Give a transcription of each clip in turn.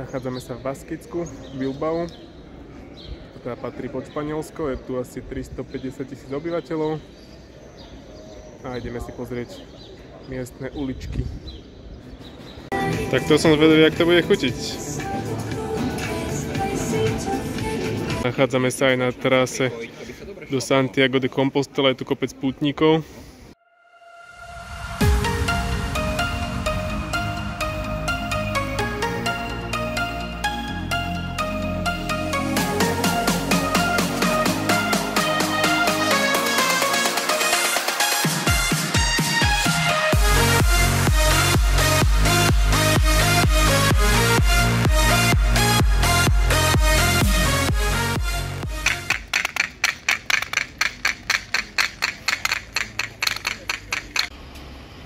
Nachádzame sa v Baskicku, v Bilbao. To teda patrí pod Španielsko, je tu asi 350 000 obyvateľov. A ideme si pozrieť miestne uličky. Tak to som zvedavý, jak to bude chutiť. Nachádzame sa aj na trase do Santiago de Compostela, je tu kopec pútnikov.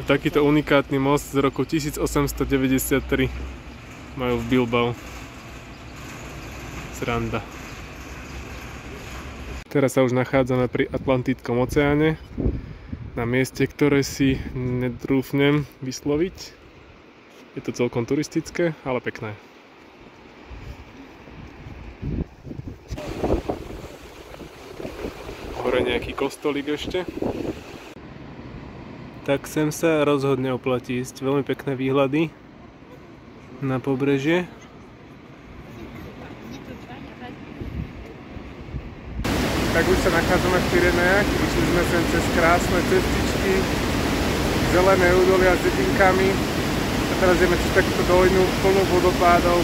Takýto unikátny most z roku 1893 majú v Bilbao. Sranda. Teraz sa už nachádzame pri Atlantickom oceáne, na mieste, ktoré si netrúfnem vysloviť. Je to celkom turistické, ale pekné. Hore nejaký kostolík ešte. Tak sem sa rozhodne oplatí ísť. Veľmi pekné výhľady na pobrežie. Tak už sa nachádzame v Pyrenejach. Išli sme sem cez krásne cestičky, zelené údolia s dedinkami. A teraz ideme cez takúto dolinu plnú vodopádov.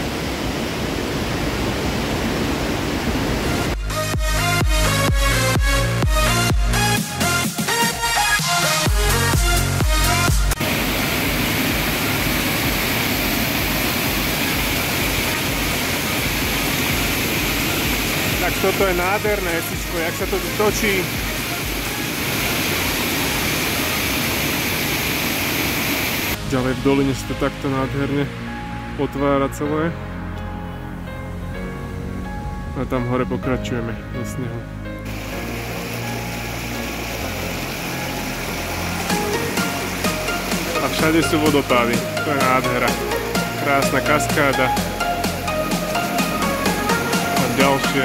Tak toto je nádherné hesičko, jak sa to tu točí. Ďalej v doline sa to takto nádherne otvára celé. A tam hore pokračujeme do snehu. A všade sú vodopády, to je nádhera. Krásna kaskáda. A ďalšie.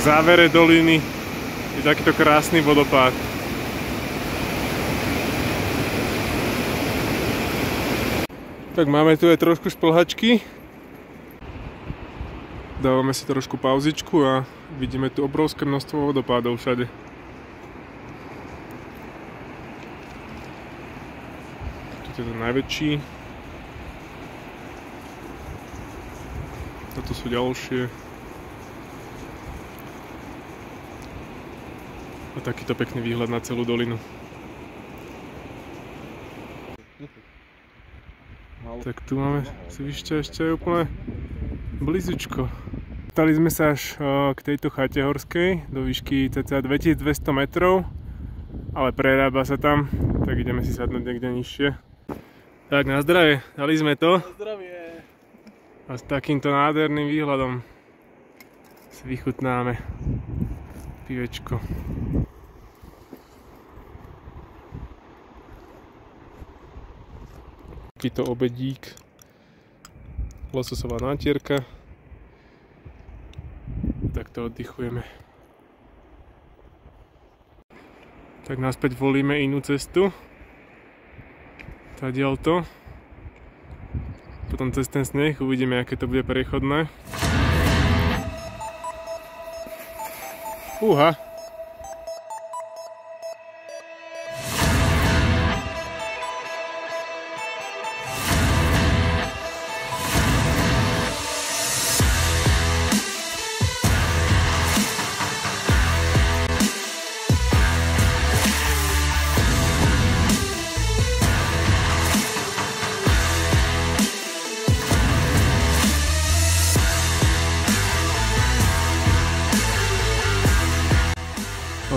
V závere doliny je takýto krásny vodopád. Tak máme tu aj trošku šplhačky. Dávame si trošku pauzičku a vidíme tu obrovské množstvo vodopádov všade. Toto je ten najväčší. Toto sú ďalšie. A takýto pekný výhľad na celú dolinu. Tak tu máme Svišťa ešte úplne blízučko. Dostali sme sa až k tejto chate horskej do výšky cca 2200 metrov, ale prerába sa tam, tak ideme si sadnúť niekde nižšie. Tak na zdravie, dali sme to. Na zdravie. A s takýmto nádherným výhľadom si vychutnáme pivečko. Takýto obedík, lososová nátierka. Takto oddychujeme. Tak naspäť volíme inú cestu. Tadiaľto. Potom cez ten sneh uvidíme, aké to bude prechodné. Fúha.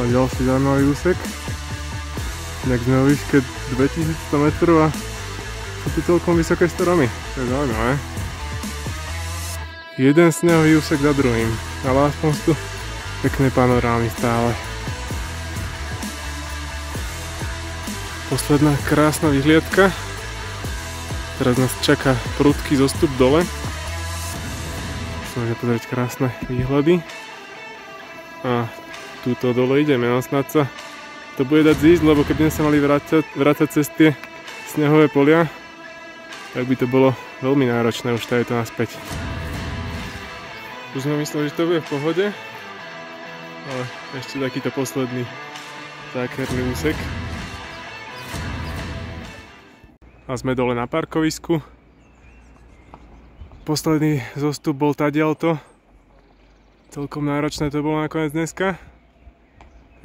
Ďalší zaujímavý úsek. Inak sme o výške 2100 metrov a sú tu celkom vysoké stromy. To je zaujímavé. Jeden snehový úsek za druhým, ale aspoň sú tu pekné panorámy stále. Posledná krásna vyhliadka. Teraz nás čaká prudký zostup dole. si môžeme pozrieť krásne výhľady. A túto dole ideme, no snad sa to bude dať zísť, lebo keby sme sa mali vrácať cez tie snehové polia, tak by to bolo veľmi náročné už tady to naspäť. Už sme mysleli, že to bude v pohode, ale ešte takýto posledný zákerný úsek. A sme dole na parkovisku. Posledný zostup bol tadiaľto. Celkom náročné to bolo nakoniec dneska.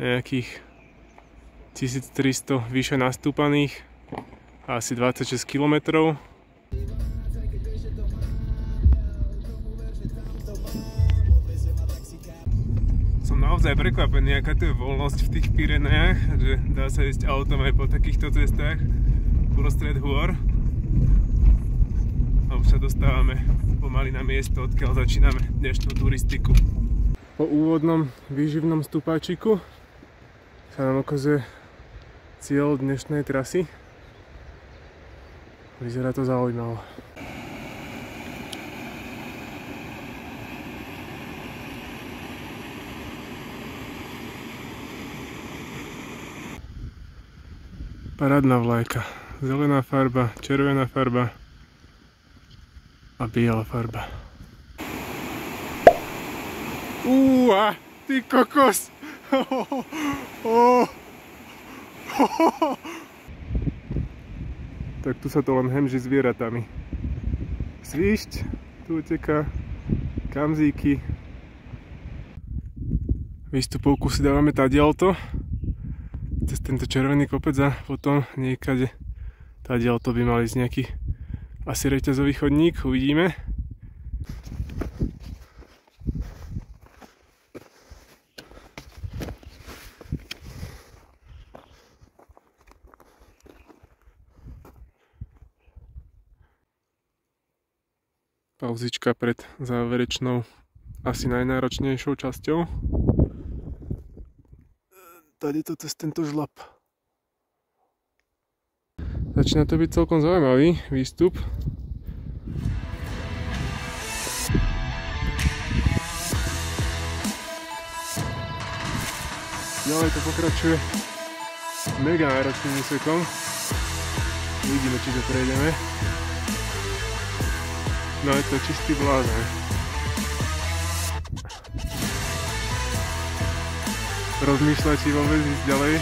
Nejakých 1300 vyše nastúpaných a asi 26 km. Som naozaj prekvapený, aká tu je voľnosť v tých Pyrenejach, že dá sa ísť autom aj po takýchto cestách prostred hôr. A už sa dostávame pomaly na miesto, odkiaľ začíname dnešnú turistiku. Po úvodnom výživnom stúpačiku sa nám ukazuje cieľ dnešnej trasy. Vyzerá to zaujímavo. Parádna vlajka. Zelená farba, červená farba a biela farba. Ty kokos! Tak tu sa to len hemží zvieratami. Svišť, tu uteká, kamzíky. Výstupovku si dávame tadiaľto, cez tento červený kopec a potom niekade tadiaľto by mali ísť nejaký asi reťazový chodník, uvidíme. Pauzička pred záverečnou, asi najnáročnejšou časťou. Tady to cez tento žlab. Začína to byť celkom zaujímavý výstup. Ďalej to pokračuje mega náročným úsekom. Uvidíme, či to prejdeme. No je to čistý blázen. Rozmýšľať, či vôbec ísť ďalej.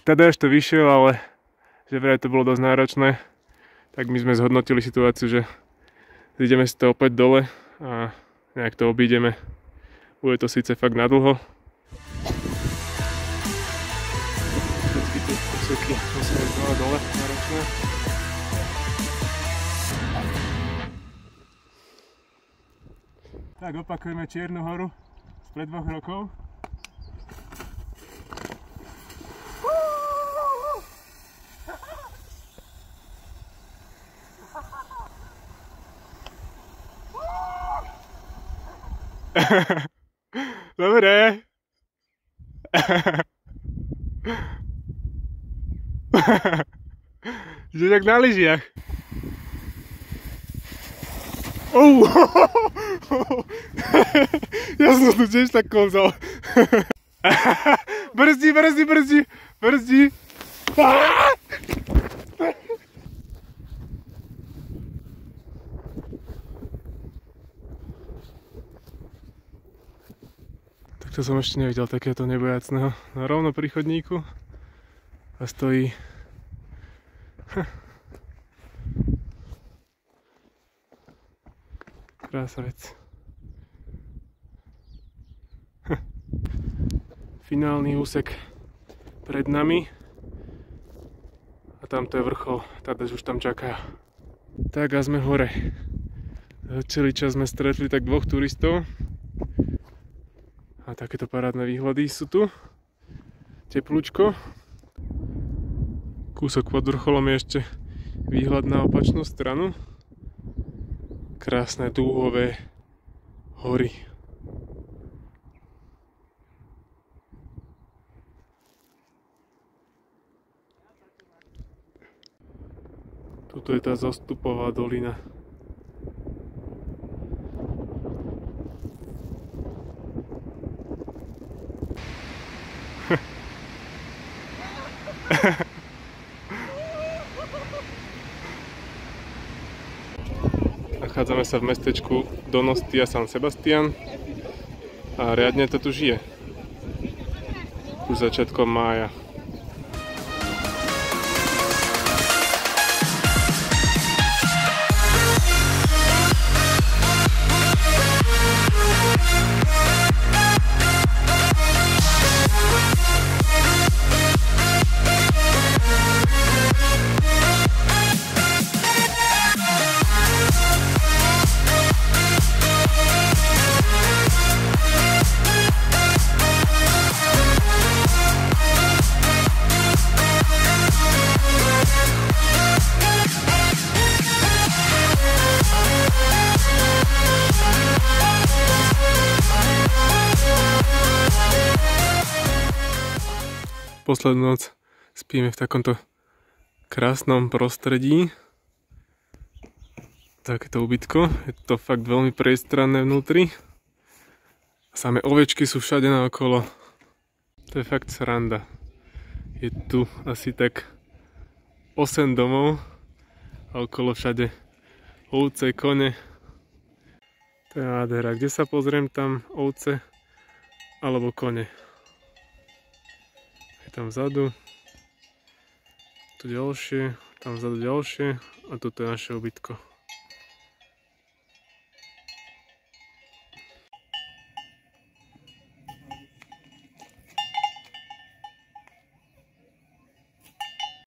Teda ešte vyšiel, ale že vraj to bolo dosť náročné. Tak my sme zhodnotili situáciu, že ideme si to opäť dole a nejak to obídeme. Bude to síce fakt nadlho. Všetky tie úseky musíme znova dole, náročné. Tak opakujeme Čiernu horu spred 2 rokov. Dobre. Že tak na lyžiach. Ja som tu tiež tak konzol. Brzdí. To som ešte nevidel takéto nebojacného. Rovno pri chodníku a stojí. Krásavec. Finálny úsek pred nami. A tamto je vrchol. Tadež už tam čaká. Tak a sme hore. Celý čas sme stretli tak 2 turistov. A takéto parádne výhľady sú tu. Teplúčko. Kúsok pod vrcholom je ešte výhľad na opačnú stranu. Krásne dúhové hory. Tuto je tá zostupová dolina. Nachádzame sa v mestečku Donostia San Sebastian a riadne to tu žije. Už začiatkom mája. Poslednú noc spíme v takomto krásnom prostredí. Takéto ubytko. Je to fakt veľmi priestranné vnútri. Samé ovečky sú všade naokolo. To je fakt sranda. Je tu asi tak 8 domov a okolo všade ovce, kone. To je nádhera. Kde sa pozriem, tam ovce alebo kone. Tam vzadu, tu ďalšie, tam vzadu ďalšie a toto je naše ubytko.